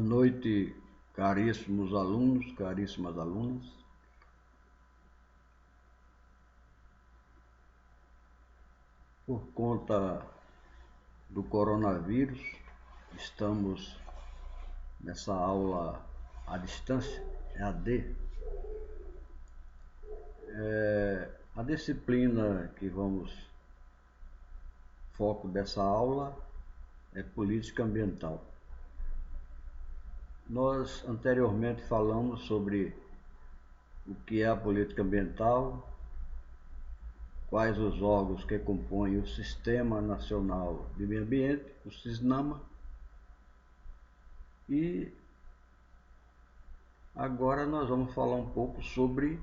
noite, caríssimos alunos, caríssimas alunas. Por conta do coronavírus, estamos nessa aula à distância, EAD. A disciplina que foco dessa aula é política ambiental. Nós anteriormente falamos sobre o que é a política ambiental, quais os órgãos que compõem o Sistema Nacional de Meio Ambiente, o SISNAMA, e agora nós vamos falar um pouco sobre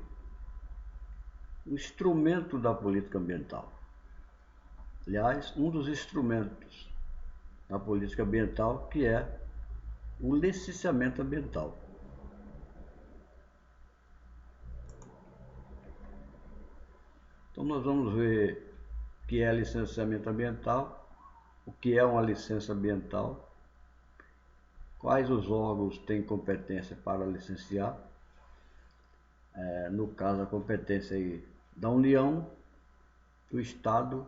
o instrumento da política ambiental. Aliás, um dos instrumentos da política ambiental, que é o licenciamento ambiental. Então nós vamos ver o que é licenciamento ambiental, o que é uma licença ambiental, quais os órgãos têm competência para licenciar, no caso a competência aí da União, do Estado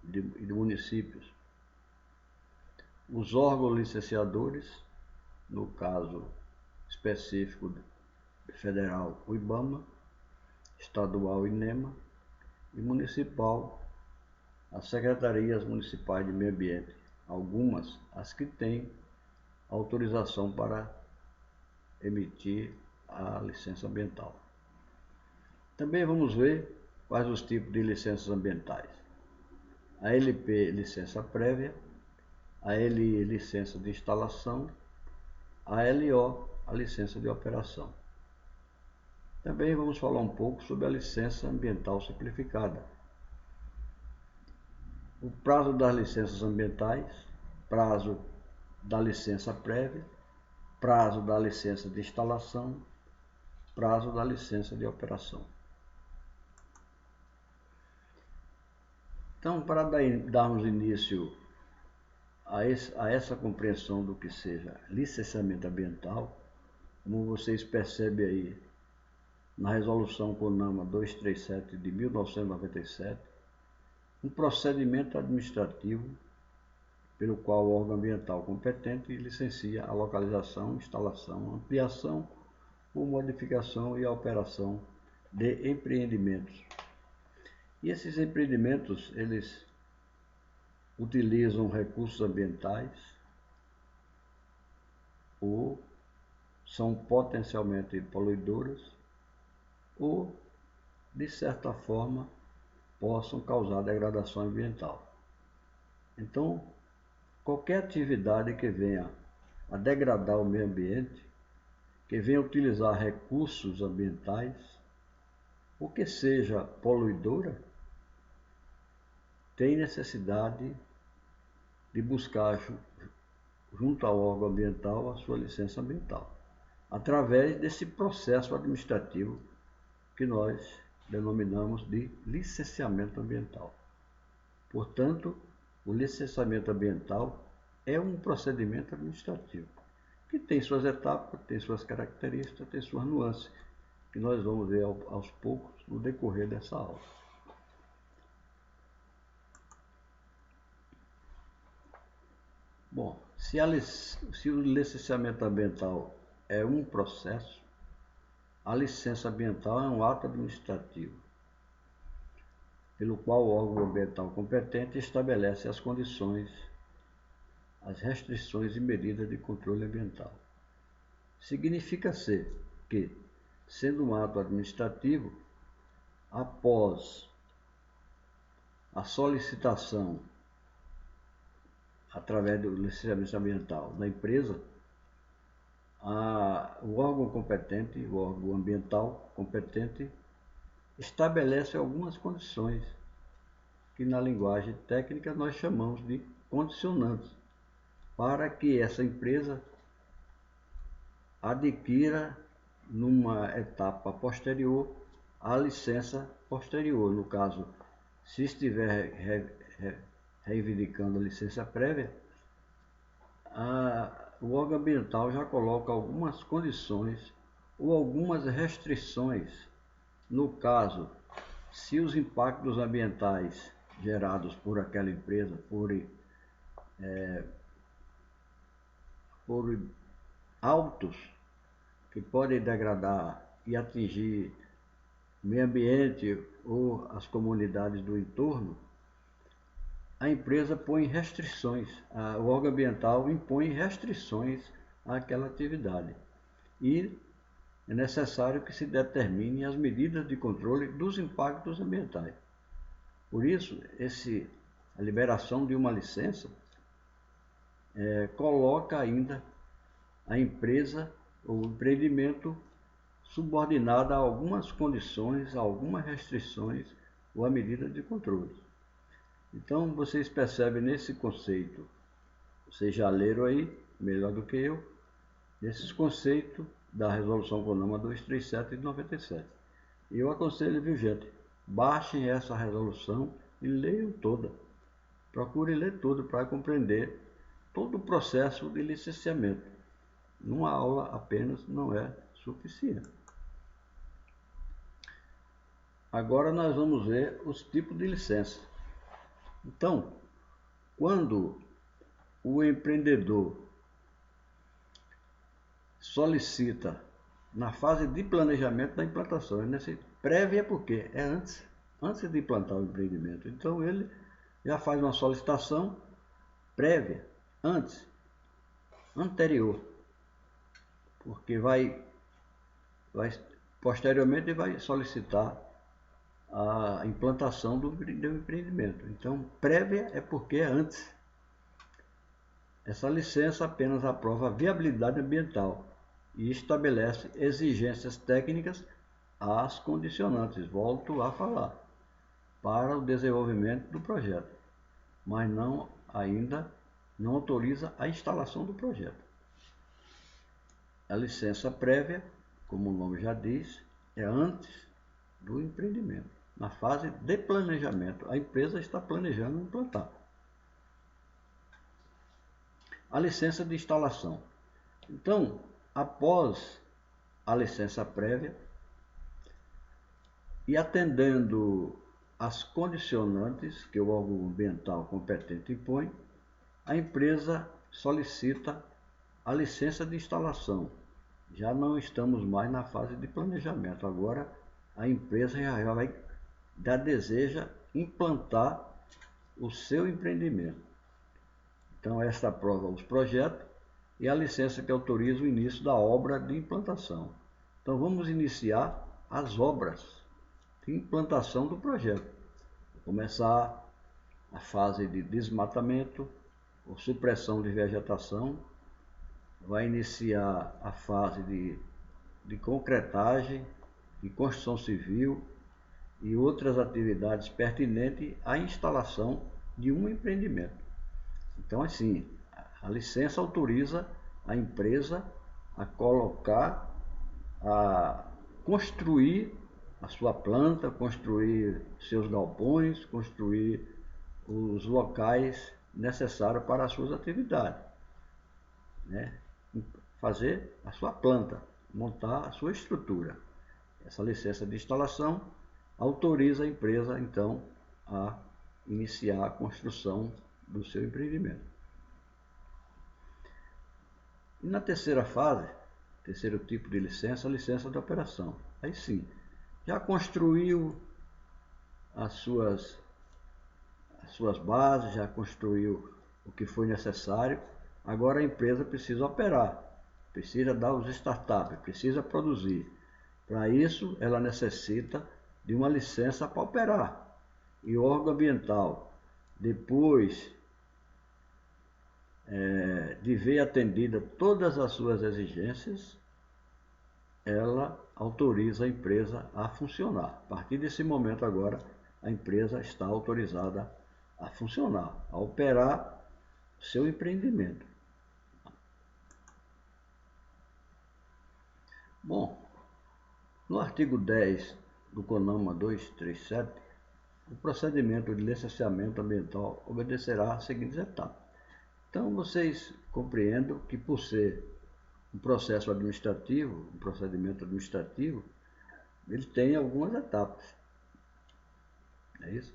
e de municípios. Os órgãos licenciadores, no caso específico federal, o IBAMA, estadual, o INEMA, e municipal, as secretarias municipais de meio ambiente, algumas as que têm autorização para emitir a licença ambiental. Também vamos ver quais os tipos de licenças ambientais. A LP, licença prévia, a LI, licença de instalação, a LO, a licença de operação. Também vamos falar um pouco sobre a licença ambiental simplificada. O prazo das licenças ambientais, prazo da licença prévia, prazo da licença de instalação, prazo da licença de operação. Então, para darmos início a essa compreensão do que seja licenciamento ambiental, como vocês percebem aí na resolução CONAMA 237 de 1997, um procedimento administrativo pelo qual o órgão ambiental competente licencia a localização, instalação, ampliação ou modificação e a operação de empreendimentos. E esses empreendimentos, eles utilizam recursos ambientais ou são potencialmente poluidores ou, de certa forma, possam causar degradação ambiental. Então, qualquer atividade que venha a degradar o meio ambiente, que venha a utilizar recursos ambientais, ou que seja poluidora, tem necessidade de buscar junto ao órgão ambiental a sua licença ambiental, através desse processo administrativo que nós denominamos de licenciamento ambiental. Portanto, o licenciamento ambiental é um procedimento administrativo que tem suas etapas, tem suas características, tem suas nuances, que nós vamos ver aos poucos no decorrer dessa aula. Bom, se o licenciamento ambiental é um processo, a licença ambiental é um ato administrativo, pelo qual o órgão ambiental competente estabelece as condições, as restrições e medidas de controle ambiental. Significa-se que, sendo um ato administrativo, após a solicitação através do licenciamento ambiental da empresa, o órgão competente, o órgão ambiental competente, estabelece algumas condições que na linguagem técnica nós chamamos de condicionantes, para que essa empresa adquira numa etapa posterior a licença posterior. No caso, se estiver reivindicando a licença prévia, o órgão ambiental já coloca algumas condições ou algumas restrições no caso, se os impactos ambientais gerados por aquela empresa forem altos, que podem degradar e atingir o meio ambiente ou as comunidades do entorno, a empresa põe restrições, o órgão ambiental impõe restrições àquela atividade. E é necessário que se determinem as medidas de controle dos impactos ambientais. Por isso, a liberação de uma licença coloca ainda a empresa ou o empreendimento subordinada a algumas condições, a algumas restrições ou a medidas de controle. Então, vocês percebem nesse conceito, vocês já leram aí, melhor do que eu, nesses conceitos da Resolução CONAMA 237 de 97. E eu aconselho, viu gente, baixem essa resolução e leiam toda. Procure ler tudo para compreender todo o processo de licenciamento. Uma aula apenas não é suficiente. Agora nós vamos ver os tipos de licença. Então, quando o empreendedor solicita na fase de planejamento da implantação, prévia porque é antes de implantar o empreendimento. Então ele já faz uma solicitação prévia, anterior, porque posteriormente vai solicitar a implantação do empreendimento. Então, prévia é porque é antes. Essa licença apenas aprova a viabilidade ambiental e estabelece exigências técnicas às condicionantes, volto a falar, para o desenvolvimento do projeto, mas ainda não autoriza a instalação do projeto. A licença prévia, como o nome já diz, é antes do empreendimento. Na fase de planejamento, a empresa está planejando implantar. A licença de instalação. Então, após a licença prévia e atendendo às condicionantes que o órgão ambiental competente impõe, a empresa solicita a licença de instalação. Já não estamos mais na fase de planejamento. Agora a empresa já deseja implantar o seu empreendimento. Então esta aprova os projetos e a licença que autoriza o início da obra de implantação. Então vamos iniciar as obras de implantação do projeto. Começar a fase de desmatamento ou supressão de vegetação, vai iniciar a fase de concretagem, de construção civil e outras atividades pertinentes à instalação de um empreendimento. Então, assim, a licença autoriza a empresa a construir a sua planta, construir seus galpões, construir os locais necessários para as suas atividades, né? Fazer a sua planta, montar a sua estrutura. Essa licença de instalação autoriza a empresa, então, a iniciar a construção do seu empreendimento. E na terceira fase, terceiro tipo de licença, a licença de operação. Aí sim, já construiu as suas bases, já construiu o que foi necessário, agora a empresa precisa operar, precisa dar os startups, precisa produzir. Para isso, ela necessita de uma licença para operar. E o órgão ambiental, depois de ver atendida todas as suas exigências, ela autoriza a empresa a funcionar. A partir desse momento agora, a empresa está autorizada a funcionar, a operar seu empreendimento. Bom, no artigo 10 do CONAMA 237, o procedimento de licenciamento ambiental obedecerá às seguintes etapas. Então vocês compreendam que, por ser um processo administrativo, um procedimento administrativo, ele tem algumas etapas. É isso?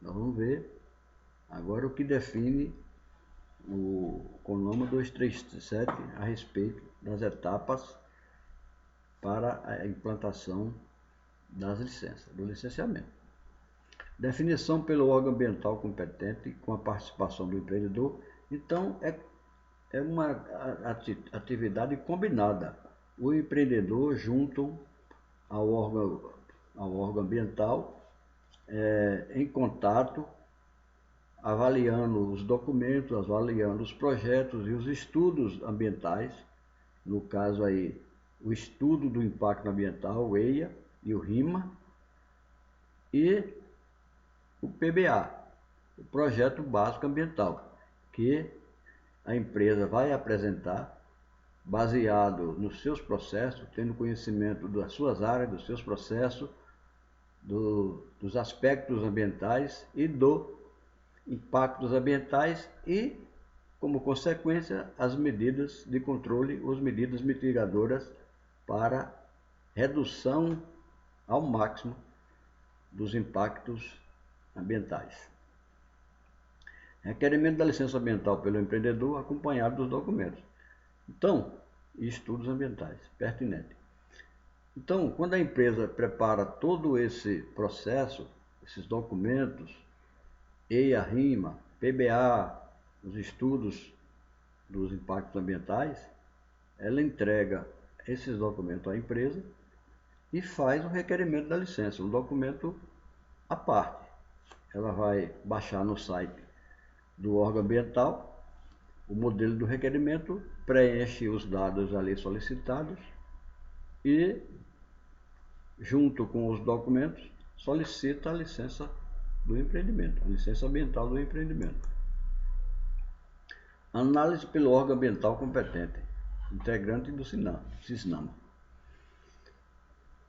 Nós vamos ver agora o que define o CONAMA 237 a respeito das etapas para a implantação das licenças, do licenciamento. Definição pelo órgão ambiental competente com a participação do empreendedor. Então, é uma atividade combinada. O empreendedor junto ao órgão ambiental, em contato, avaliando os documentos, avaliando os projetos e os estudos ambientais, no caso aí, o estudo do impacto ambiental, o EIA e o RIMA, e o PBA, o Projeto Básico Ambiental, que a empresa vai apresentar baseado nos seus processos, tendo conhecimento das suas áreas, dos seus processos, dos aspectos ambientais e do impactos ambientais e, como consequência, as medidas de controle, as medidas mitigadoras para redução ao máximo dos impactos ambientais. Requerimento da licença ambiental pelo empreendedor acompanhado dos documentos. Então, estudos ambientais pertinentes. Então, quando a empresa prepara todo esse processo, esses documentos, EIA, RIMA, PBA, os estudos dos impactos ambientais, ela entrega esses documentos à empresa e faz o requerimento da licença, um documento à parte. Ela vai baixar no site do órgão ambiental o modelo do requerimento, preenche os dados ali solicitados e, junto com os documentos, solicita a licença do empreendimento, a licença ambiental do empreendimento. Análise pelo órgão ambiental competente, integrante do CISNAMA,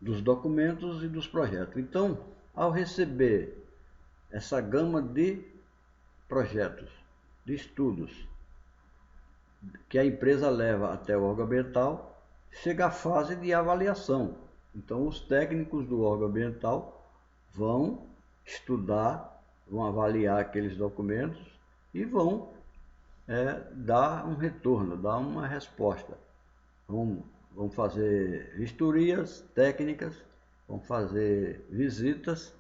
dos documentos e dos projetos. Então, ao receber essa gama de projetos, de estudos, que a empresa leva até o órgão ambiental, chega a fase de avaliação. Então, os técnicos do órgão ambiental vão estudar, vão avaliar aqueles documentos e vão dar um retorno, dar uma resposta. Vão fazer vistorias técnicas, vão fazer visitas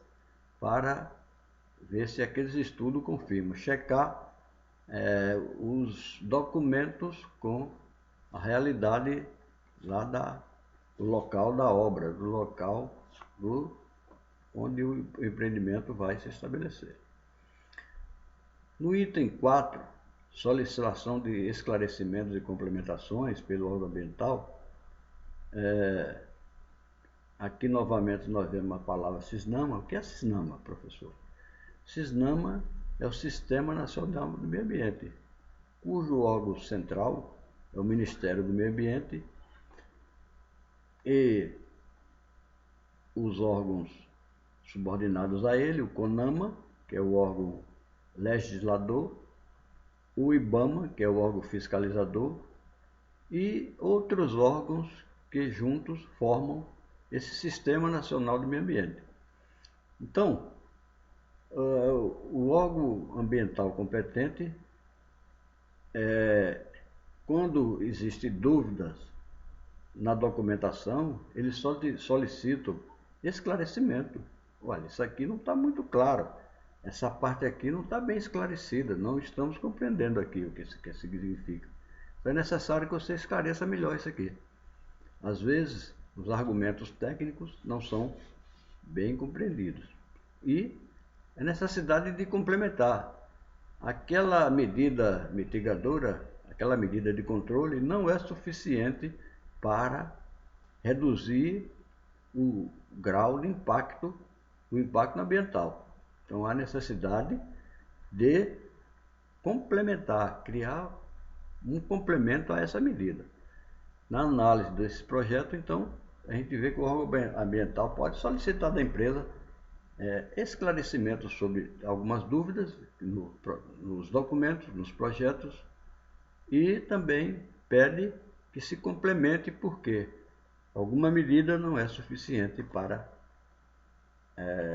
para ver se aqueles estudos confirmam, checar os documentos com a realidade lá do local da obra, do local onde o empreendimento vai se estabelecer. No item 4, solicitação de esclarecimentos e complementações pelo órgão ambiental, aqui novamente nós vemos a palavra CISNAMA. O que é CISNAMA, professor? CISNAMA é o Sistema Nacional do Meio Ambiente, cujo órgão central é o Ministério do Meio Ambiente e os órgãos subordinados a ele, o CONAMA, que é o órgão legislador, o IBAMA, que é o órgão fiscalizador, e outros órgãos que juntos formam esse Sistema Nacional do Meio Ambiente. Então, o órgão ambiental competente, quando existem dúvidas na documentação, eles solicitam esclarecimento. Olha, isso aqui não está muito claro, essa parte aqui não está bem esclarecida, não estamos compreendendo aqui o que isso significa. Então é necessário que você esclareça melhor isso aqui. Às vezes, os argumentos técnicos não são bem compreendidos e é necessidade de complementar. Aquela medida mitigadora, aquela medida de controle não é suficiente para reduzir o grau de impacto, o impacto ambiental. Então há necessidade de complementar, criar um complemento a essa medida. Na análise desse projeto, então, a gente vê que o órgão ambiental pode solicitar da empresa esclarecimentos sobre algumas dúvidas nos documentos, nos projetos e também pede que se complemente porque alguma medida não é suficiente para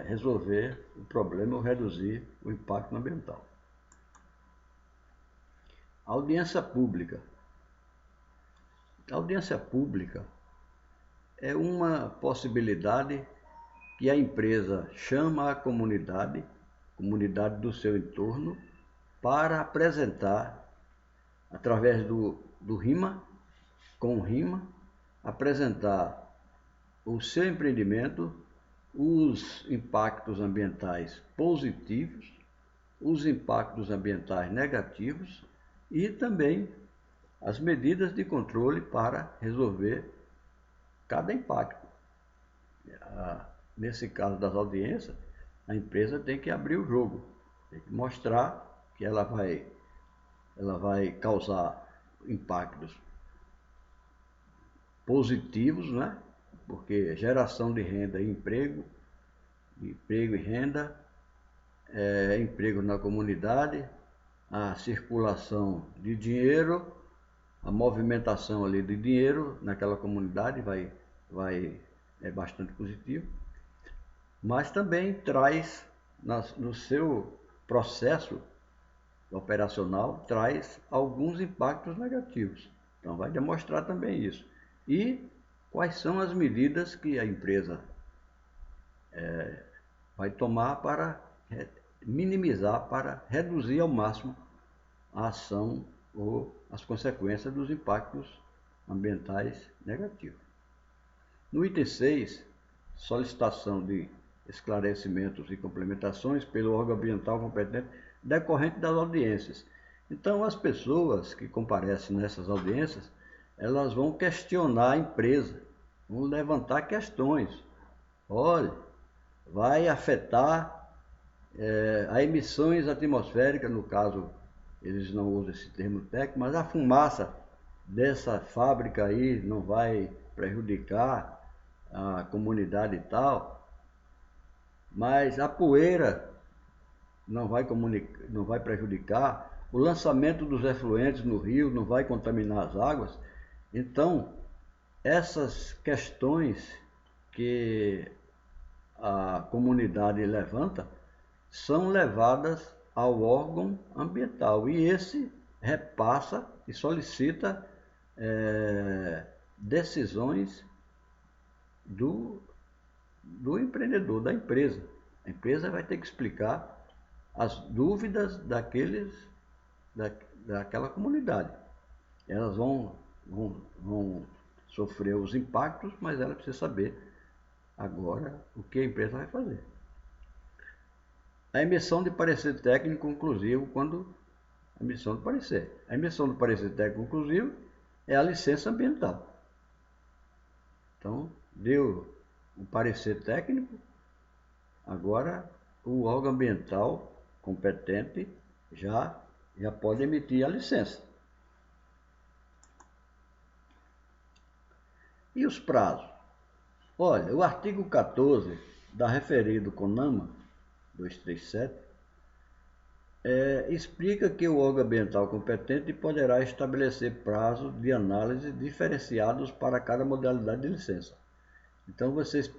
resolver o problema ou reduzir o impacto ambiental. Audiência pública. A audiência pública é uma possibilidade que a empresa chama a comunidade do seu entorno, para apresentar, através do RIMA, com o RIMA, apresentar o seu empreendimento, os impactos ambientais positivos, os impactos ambientais negativos e também as medidas de controle para resolver cada impacto. Nesse caso das audiências, a empresa tem que abrir o jogo, tem que mostrar que ela vai causar impactos positivos, né? Porque geração de renda e emprego e renda, emprego na comunidade, a circulação de dinheiro, a movimentação ali de dinheiro naquela comunidade é bastante positivo, mas também traz no seu processo operacional, traz alguns impactos negativos. Então vai demonstrar também isso. E quais são as medidas que a empresa vai tomar para minimizar, para reduzir ao máximo a ação ou as consequências dos impactos ambientais negativos. No item 6, solicitação de esclarecimentos e complementações pelo órgão ambiental competente decorrente das audiências. Então, as pessoas que comparecem nessas audiências, elas vão questionar a empresa, vão levantar questões. Olha, vai afetar a emissões atmosféricas, no caso, eles não usam esse termo técnico, mas a fumaça dessa fábrica aí não vai prejudicar a comunidade e tal, mas a poeira não vai prejudicar, o lançamento dos efluentes no rio não vai contaminar as águas. Então, essas questões que a comunidade levanta são levadas ao órgão ambiental e esse repassa e solicita decisões do empreendedor, da empresa. A empresa vai ter que explicar as dúvidas daquela comunidade. Elas vão sofrer os impactos, mas ela precisa saber agora o que a empresa vai fazer. A emissão de parecer técnico conclusivo a emissão do parecer. A emissão do parecer técnico conclusivo é a licença ambiental. Então, deu o parecer técnico, agora o órgão ambiental competente já pode emitir a licença. E os prazos? Olha, o artigo 14 da referido CONAMA 237 explica que o órgão ambiental competente poderá estabelecer prazos de análise diferenciados para cada modalidade de licença. Então, vocês,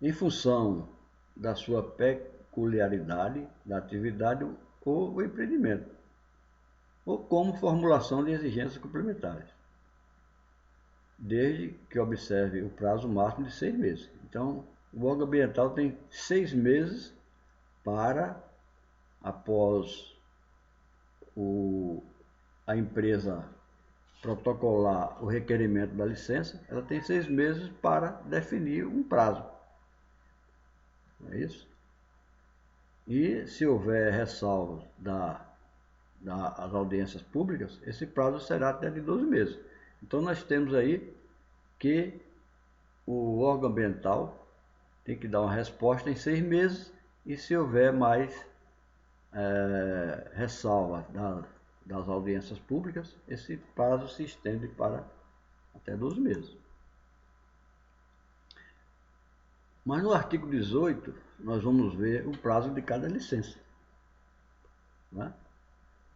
em função da sua peculiaridade da atividade ou o empreendimento, ou como formulação de exigências complementares, desde que observe o prazo máximo de 6 meses. Então, o órgão ambiental tem 6 meses para, após a empresa protocolar o requerimento da licença, ela tem 6 meses para definir um prazo. Não é isso? E se houver ressalvas das audiências públicas, esse prazo será até de 12 meses. Então nós temos aí que o órgão ambiental tem que dar uma resposta em 6 meses e se houver mais ressalva das audiências públicas, esse prazo se estende para até 12 meses. Mas no artigo 18, nós vamos ver o prazo de cada licença. Né?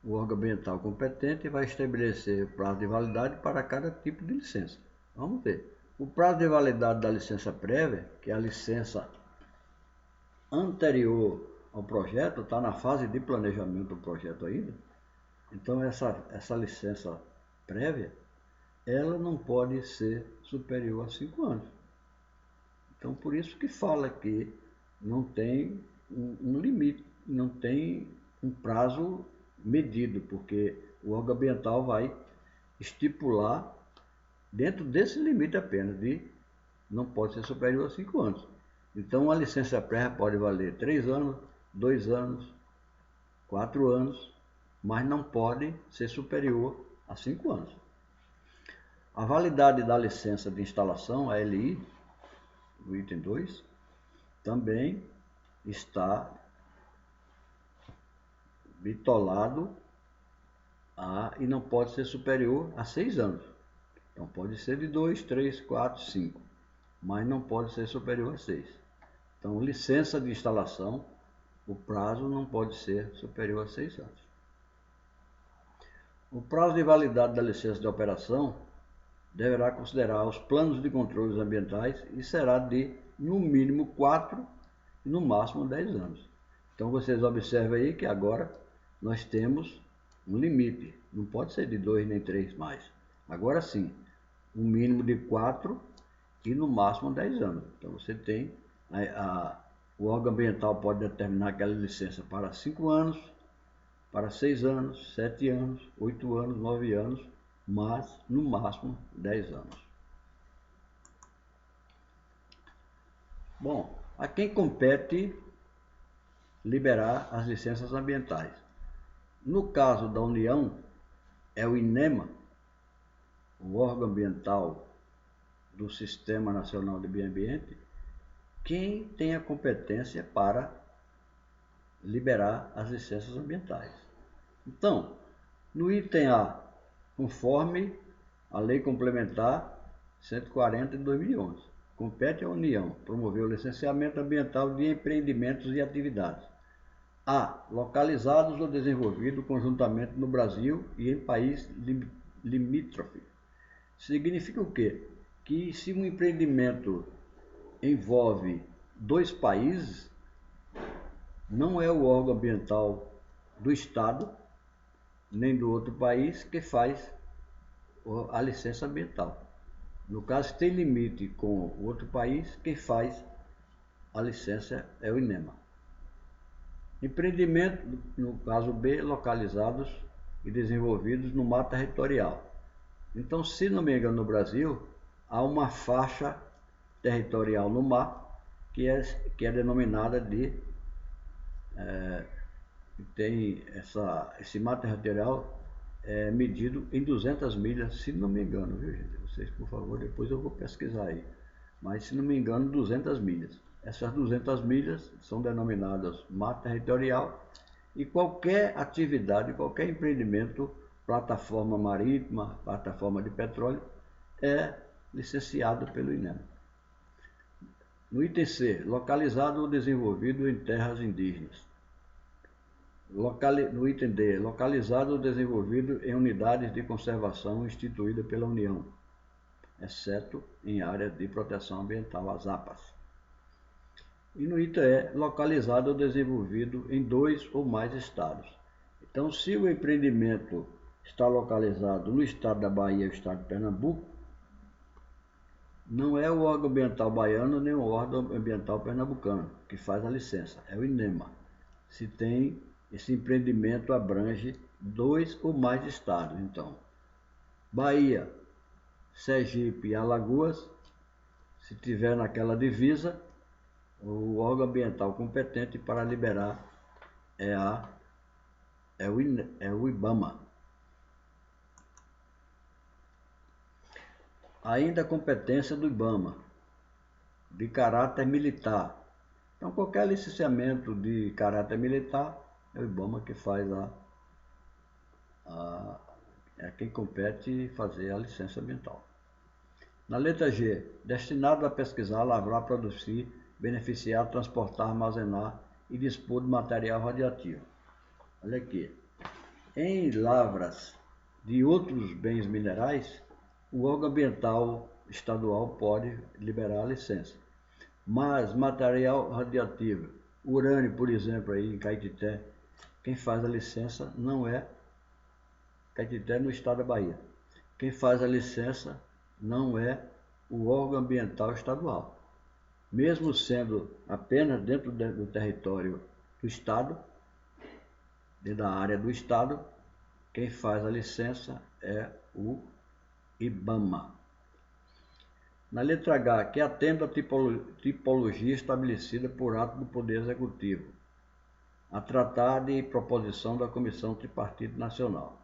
o órgão ambiental competente vai estabelecer o prazo de validade para cada tipo de licença. Vamos ver. O prazo de validade da licença prévia, que é a licença anterior ao projeto, está na fase de planejamento do projeto ainda. Então essa licença prévia, ela não pode ser superior a 5 anos. Então por isso que fala que não tem um limite, não tem um prazo medido, porque o órgão ambiental vai estipular dentro desse limite apenas, de não pode ser superior a 5 anos. Então a licença prévia pode valer 3 anos, 2 anos, 4 anos, mas não pode ser superior a 5 anos. A validade da licença de instalação, a LI, no item 2, também está bitolado e não pode ser superior a 6 anos. Então pode ser de 2, 3, 4, 5, mas não pode ser superior a 6. Então licença de instalação, o prazo não pode ser superior a 6 anos. O prazo de validade da licença de operação deverá considerar os planos de controles ambientais e será de, no mínimo, 4 e no máximo 10 anos. Então vocês observem aí que agora nós temos um limite, não pode ser de 2 nem 3 mais. Agora sim, um mínimo de 4 e no máximo 10 anos. Então você tem, o órgão ambiental pode determinar aquela licença para 5 anos, para 6 anos, 7 anos, 8 anos, 9 anos, mas no máximo 10 anos. Bom, a quem compete liberar as licenças ambientais? No caso da União, é o INEMA, o órgão ambiental do Sistema Nacional de Meio Ambiente, quem tem a competência para liberar as licenças ambientais. Então, no item A, conforme a Lei Complementar 140 de 2011, compete à União promover o licenciamento ambiental de empreendimentos e atividades A, localizados ou desenvolvidos conjuntamente no Brasil e em país limítrofe. Significa o quê? Que se um empreendimento envolve 2 países, não é o órgão ambiental do Estado, nem do outro país, que faz a licença ambiental. No caso, tem limite com o outro país, quem faz a licença é o INEMA. Empreendimento, no caso B, localizados e desenvolvidos no mar territorial. Então, se não me engano, no Brasil, há uma faixa territorial no mar que é denominada de... tem esse mar territorial medido em 200 milhas, se não me engano, viu gente? Vocês, por favor, depois eu vou pesquisar aí. Mas, se não me engano, 200 milhas. Essas 200 milhas são denominadas mar territorial e qualquer atividade, qualquer empreendimento, plataforma marítima, plataforma de petróleo, é licenciado pelo INEMA. No item C, localizado ou desenvolvido em terras indígenas. No item D, localizado ou desenvolvido em unidades de conservação instituídas pela União, exceto em áreas de proteção ambiental, as APAs. E no item E, localizado ou desenvolvido em 2 ou mais estados. Então, se o empreendimento está localizado no estado da Bahia e o estado de Pernambuco, não é o órgão ambiental baiano nem o órgão ambiental pernambucano que faz a licença, é o INEMA. Se tem esse empreendimento abrange 2 ou mais estados, então Bahia, Sergipe e Alagoas, se tiver naquela divisa, o órgão ambiental competente para liberar é o IBAMA. Ainda a competência do IBAMA, de caráter militar. Então, qualquer licenciamento de caráter militar, é o IBAMA que faz é quem compete fazer a licença ambiental. Na letra G, destinado a pesquisar, lavrar, produzir, beneficiar, transportar, armazenar e dispor de material radioativo. Olha aqui. Em lavras de outros bens minerais, o órgão ambiental estadual pode liberar a licença. Mas material radioativo, urânio, por exemplo, aí em Caetité, quem faz a licença não é Caetité, no estado da Bahia. Quem faz a licença não é o órgão ambiental estadual. Mesmo sendo apenas dentro do território do estado, dentro da área do estado, quem faz a licença é o IBAMA. Na letra H, que atenda a tipologia estabelecida por ato do Poder Executivo, a tratar de proposição da Comissão Tripartite Nacional.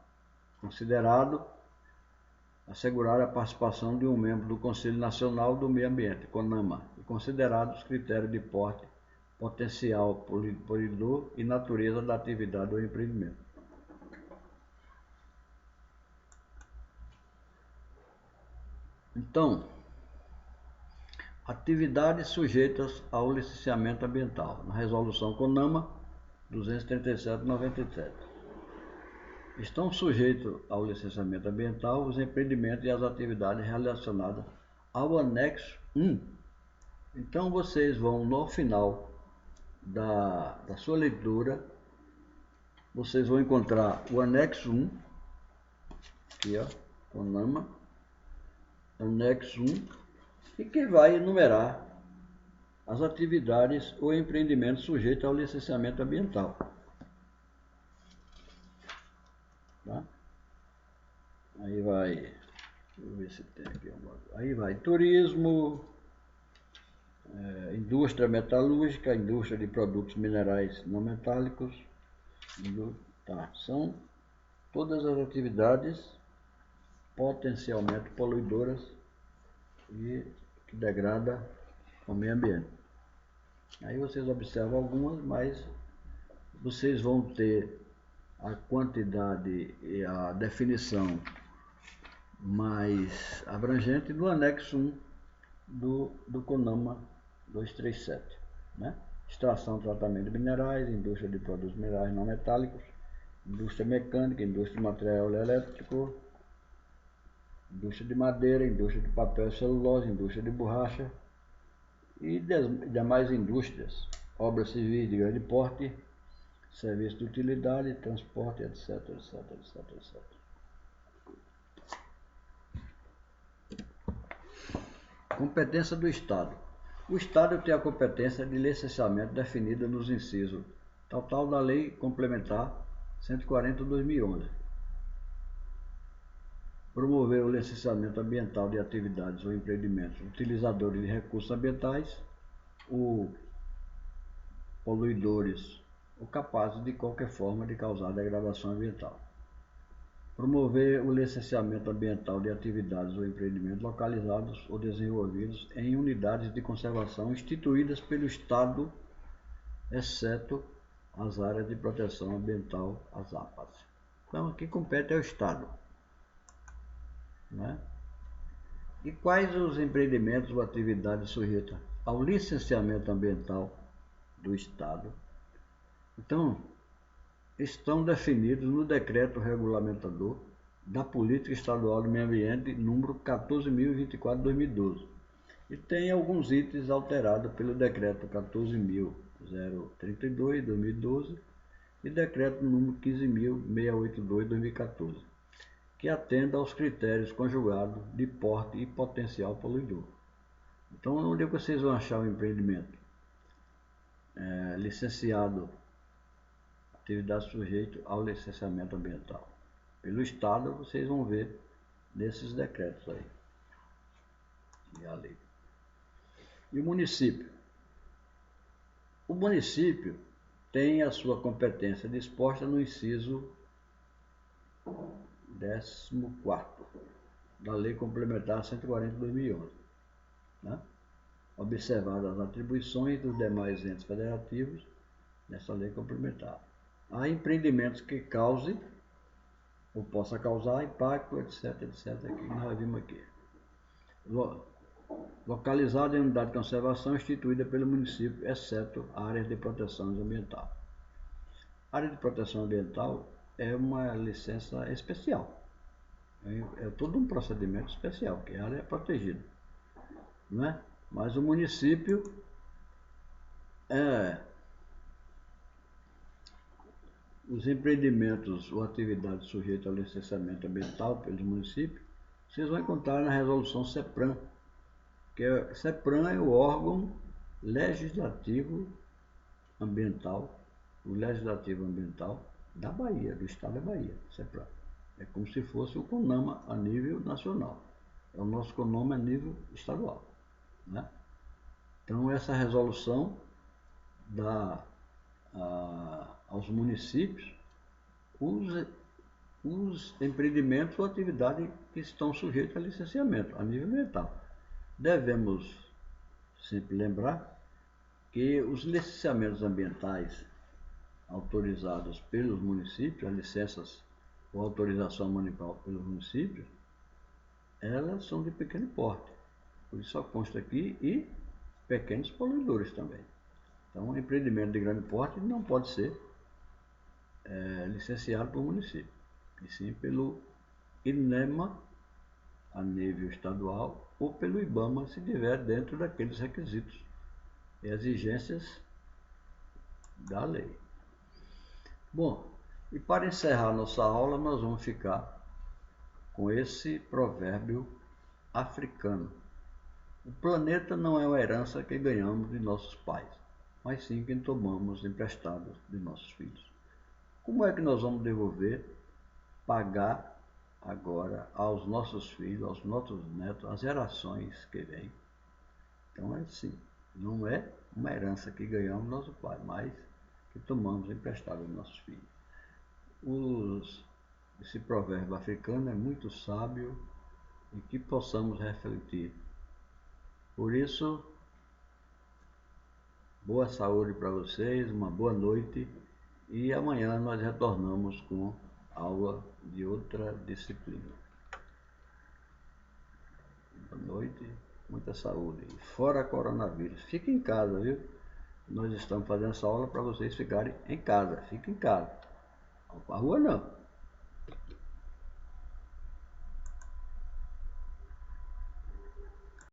Considerado assegurar a participação de um membro do Conselho Nacional do Meio Ambiente, CONAMA, e considerados os critérios de porte, potencial poluidor e natureza da atividade ou empreendimento. Então, atividades sujeitas ao licenciamento ambiental, na resolução CONAMA 237/97. Estão sujeitos ao licenciamento ambiental os empreendimentos e as atividades relacionadas ao anexo 1. Então vocês vão, no final da sua leitura, vocês vão encontrar o anexo 1, aqui ó, CONAMA, anexo 1, e que vai enumerar as atividades ou empreendimentos sujeitos ao licenciamento ambiental. Tá? Aí vai, deixa eu ver se tem aqui alguma coisa. Aí vai turismo, indústria metalúrgica, indústria de produtos minerais não metálicos, tá? São todas as atividades potencialmente poluidoras e que degrada o meio ambiente. Aí vocês observam algumas, mas vocês vão ter a quantidade e a definição mais abrangente do anexo 1 do CONAMA 237, né? Extração, tratamento de minerais, indústria de produtos minerais não metálicos, indústria mecânica, indústria de material elétrico, indústria de madeira, indústria de papel e celulose, indústria de borracha e demais indústrias, obras civis de grande porte, serviço de utilidade, transporte, etc, etc, etc, etc. Competência do Estado. O Estado tem a competência de licenciamento definida nos incisos tal da Lei Complementar 140/2011. Promover o licenciamento ambiental de atividades ou empreendimentos utilizadores de recursos ambientais ou poluidores ou capazes de qualquer forma de causar degradação ambiental. Promover o licenciamento ambiental de atividades ou empreendimentos localizados ou desenvolvidos em unidades de conservação instituídas pelo Estado, exceto as áreas de proteção ambiental, as APAs. Então, aqui compete ao Estado, né? E quais os empreendimentos ou atividades sujeitas ao licenciamento ambiental do Estado? Então, estão definidos no Decreto Regulamentador da Política Estadual do Meio Ambiente, número 14.024/2012. E tem alguns itens alterados pelo Decreto 14.032/2012 e Decreto número 15.682/2014, que atenda aos critérios conjugados de porte e potencial poluidor. Então, onde é que vocês vão achar o empreendimento? Licenciado, atividade sujeita ao licenciamento ambiental. Pelo Estado, vocês vão ver nesses decretos aí. E a lei. E o município? O município tem a sua competência disposta no inciso 14º da Lei Complementar 140/2011, né? Observadas as atribuições dos demais entes federativos nessa lei complementar. Há empreendimentos que causem ou possa causar impacto, etc, etc, que nós vimos aqui. Localizado em unidade de conservação instituída pelo município, exceto áreas de proteção ambiental. A área de proteção ambiental é uma licença especial. É todo um procedimento especial, que a área é protegida, né? Mas o município os empreendimentos ou atividades sujeitas ao licenciamento ambiental pelos municípios, vocês vão encontrar na resolução CEPRAM, CEPRAM é o órgão legislativo ambiental, o legislativo ambiental da Bahia, do estado da Bahia, CEPRAM. É como se fosse o CONAMA a nível nacional. É o nosso CONAMA a nível estadual, né? Então essa resolução dá aos municípios os empreendimentos ou atividades que estão sujeitos a licenciamento a nível ambiental. Devemos sempre lembrar que os licenciamentos ambientais autorizados pelos municípios, as licenças ou autorização municipal pelos municípios, elas são de pequeno porte. Por isso só consta aqui e pequenos poluidores também. Então, um empreendimento de grande porte não pode ser licenciado pelo município, e sim pelo INEMA a nível estadual ou pelo IBAMA se estiver dentro daqueles requisitos e exigências da lei. Bom, e para encerrar nossa aula, nós vamos ficar com esse provérbio africano. O planeta não é uma herança que ganhamos de nossos pais, mas sim que tomamos emprestados de nossos filhos. Como é que nós vamos devolver, pagar agora aos nossos filhos, aos nossos netos, às gerações que vêm? Então é assim, não é uma herança que ganhamos de nosso pai, mas que tomamos emprestado dos nossos filhos. Esse provérbio africano é muito sábio e que possamos refletir. Por isso, boa saúde para vocês, uma boa noite e amanhã nós retornamos com aula de outra disciplina. Boa noite, muita saúde. Fora coronavírus. Fique em casa, viu? Nós estamos fazendo essa aula para vocês ficarem em casa. Fiquem em casa. Não para a rua não.